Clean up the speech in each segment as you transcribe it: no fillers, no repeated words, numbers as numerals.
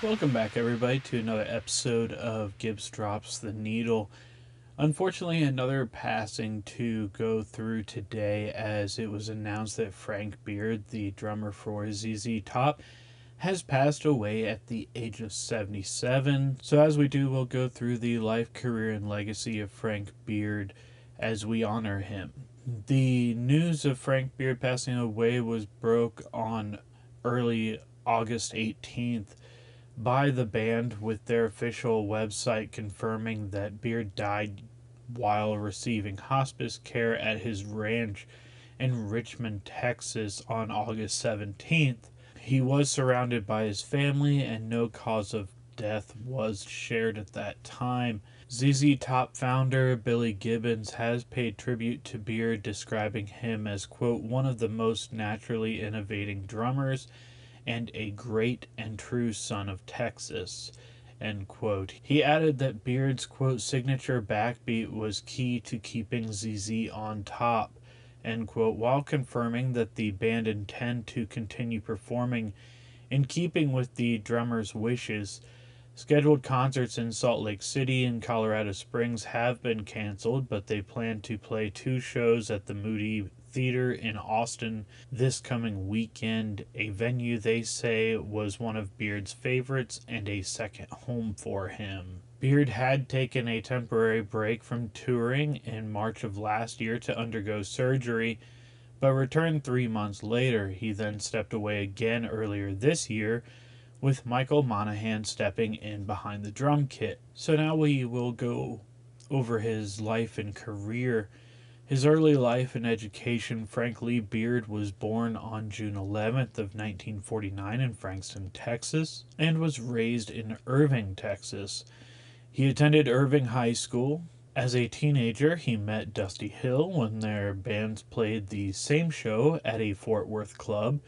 Welcome back, everybody, to another episode of Gibbs Drops the Needle. Unfortunately, another passing to go through today, as it was announced that Frank Beard, the drummer for ZZ Top, has passed away at the age of 77. So, as we do, we'll go through the life, career, and legacy of Frank Beard as we honor him. The news of Frank Beard passing away was broke on early August 18th by the band, with their official website confirming that Beard died while receiving hospice care at his ranch in Richmond, Texas on August 17th. He was surrounded by his family and no cause of death was shared at that time. ZZ Top founder Billy Gibbons has paid tribute to Beard, describing him as, quote, one of the most naturally innovating drummers and a great and true son of Texas, end quote. He added that Beard's, quote, signature backbeat was key to keeping ZZ on top, end quote, while confirming that the band intend to continue performing in keeping with the drummer's wishes. Scheduled concerts in Salt Lake City and Colorado Springs have been canceled, but they plan to play 2 shows at the Moody Theater in Austin this coming weekend, a venue they say was one of Beard's favorites and a second home for him. Beard had taken a temporary break from touring in March of last year to undergo surgery, but returned 3 months later. He then stepped away again earlier this year, with Michael Monaghan stepping in behind the drum kit. So now we will go over his life and career. His early life and education. Frank Lee Beard was born on June 11th of 1949 in Frankston, Texas, and was raised in Irving, Texas. He attended Irving High School. As a teenager, he met Dusty Hill when their bands played the same show at a Fort Worth club,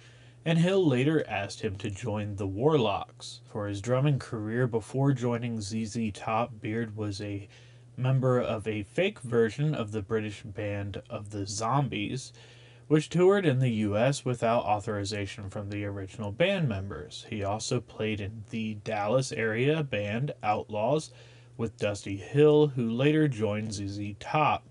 and Hill later asked him to join the Warlocks. For his drumming career before joining ZZ Top, Beard was a member of a fake version of the British band of the Zombies, which toured in the US without authorization from the original band members. He also played in the Dallas area band Outlaws with Dusty Hill, who later joined ZZ Top.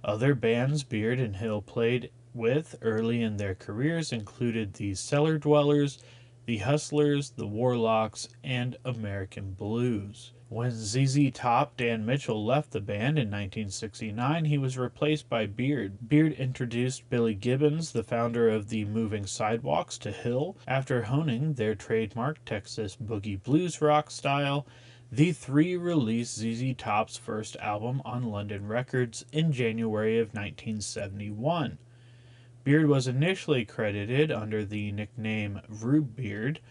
Other bands Beard and Hill played with early in their careers included the Cellar Dwellers, the Hustlers, the Warlocks, and American Blues. When ZZ Top Dan Mitchell left the band in 1969, he was replaced by Beard. Beard introduced Billy Gibbons, the founder of the Moving Sidewalks, to Hill. After honing their trademark Texas boogie blues rock style, the three released ZZ Top's first album on London Records in January of 1971. Beard was initially credited under the nickname Rube Beard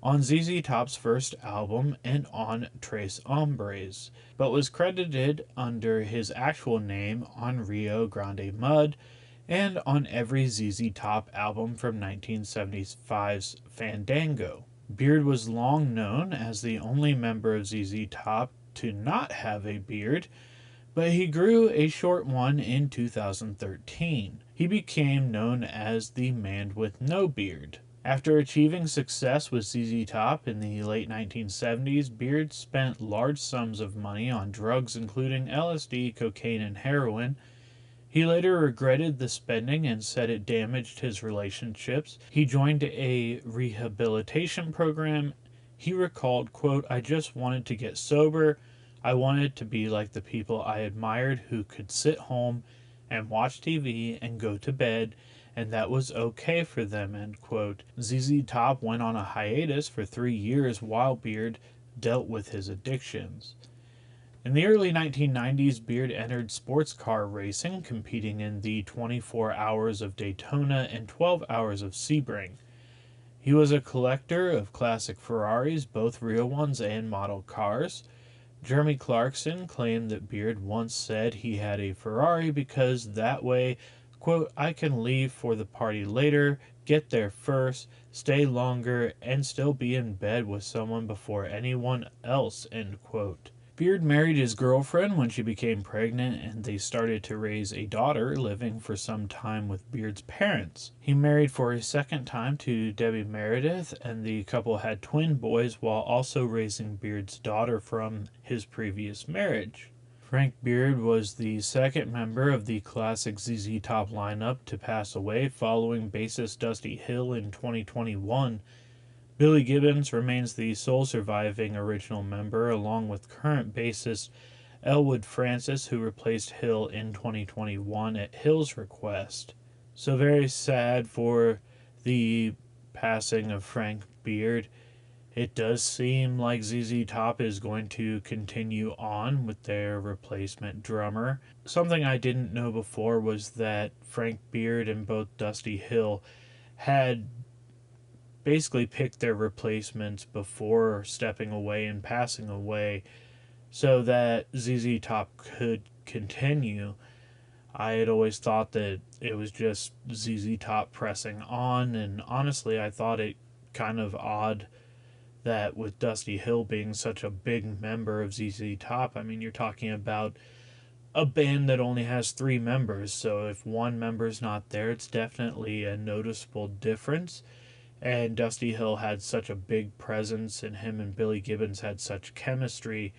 on ZZ Top's first album and on Tres Hombres, but was credited under his actual name on Rio Grande Mud and on every ZZ Top album from 1975's Fandango. Beard was long known as the only member of ZZ Top to not have a beard, but he grew a short one in 2013. He became known as the Man with No Beard. After achieving success with ZZ Top in the late 1970s, Beard spent large sums of money on drugs including LSD, cocaine, and heroin. He later regretted the spending and said it damaged his relationships. He joined a rehabilitation program. He recalled, quote, I just wanted to get sober. I wanted to be like the people I admired who could sit home and watch TV and go to bed, and that was okay for them, end quote. ZZ Top went on a hiatus for 3 years while Beard dealt with his addictions. In the early 1990s, Beard entered sports car racing, competing in the 24 Hours of Daytona and 12 Hours of Sebring. He was a collector of classic Ferraris, both real ones and model cars. Jeremy Clarkson claimed that Beard once said he had a Ferrari because that way, quote, I can leave for the party later, get there first, stay longer, and still be in bed with someone before anyone else, end quote. Beard married his girlfriend when she became pregnant, and they started to raise a daughter, living for some time with Beard's parents. He married for a second time to Debbie Meredith, and the couple had twin boys while also raising Beard's daughter from his previous marriage. Frank Beard was the second member of the classic ZZ Top lineup to pass away following bassist Dusty Hill in 2021. Billy Gibbons remains the sole surviving original member, along with current bassist Elwood Francis, who replaced Hill in 2021 at Hill's request. So, very sad for the passing of Frank Beard. It does seem like ZZ Top is going to continue on with their replacement drummer. Something I didn't know before was that Frank Beard and both Dusty Hill had basically picked their replacements before stepping away and passing away so that ZZ Top could continue. I had always thought that it was just ZZ Top pressing on, and honestly, I thought it kind of odd that with Dusty Hill being such a big member of ZZ Top, I mean, you're talking about a band that only has 3 members, so if one member's not there, it's definitely a noticeable difference. And Dusty Hill had such a big presence, and him and Billy Gibbons had such chemistry.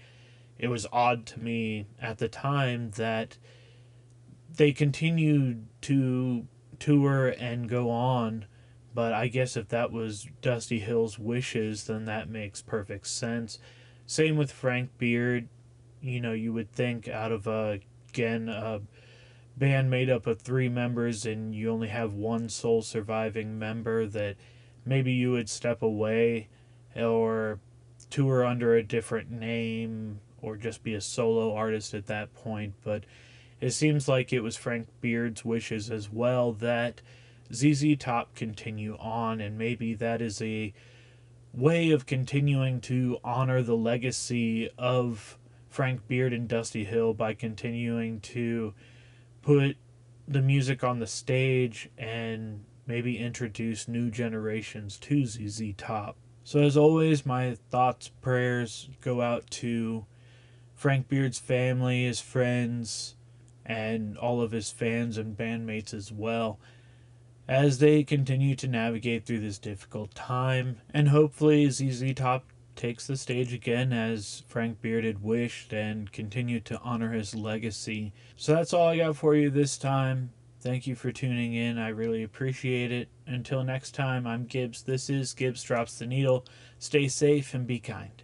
It was odd to me at the time that they continued to tour and go on, but I guess if that was Dusty Hill's wishes, then that makes perfect sense. Same with Frank Beard. You know, you would think out of a band made up of 3 members and you only have one sole surviving member, that maybe you would step away or tour under a different name or just be a solo artist at that point. But it seems like it was Frank Beard's wishes as well that ZZ Top continue on, and maybe that is a way of continuing to honor the legacy of Frank Beard and Dusty Hill by continuing to put the music on the stage and maybe introduce new generations to ZZ Top. So as always, my thoughts, prayers go out to Frank Beard's family, his friends, and all of his fans and bandmates as well, as they continue to navigate through this difficult time. And hopefully ZZ Top takes the stage again as Frank Beard had wished and continue to honor his legacy. So that's all I got for you this time. Thank you for tuning in. I really appreciate it. Until next time, I'm Gibbs. This is Gibbs Drops the Needle. Stay safe and be kind.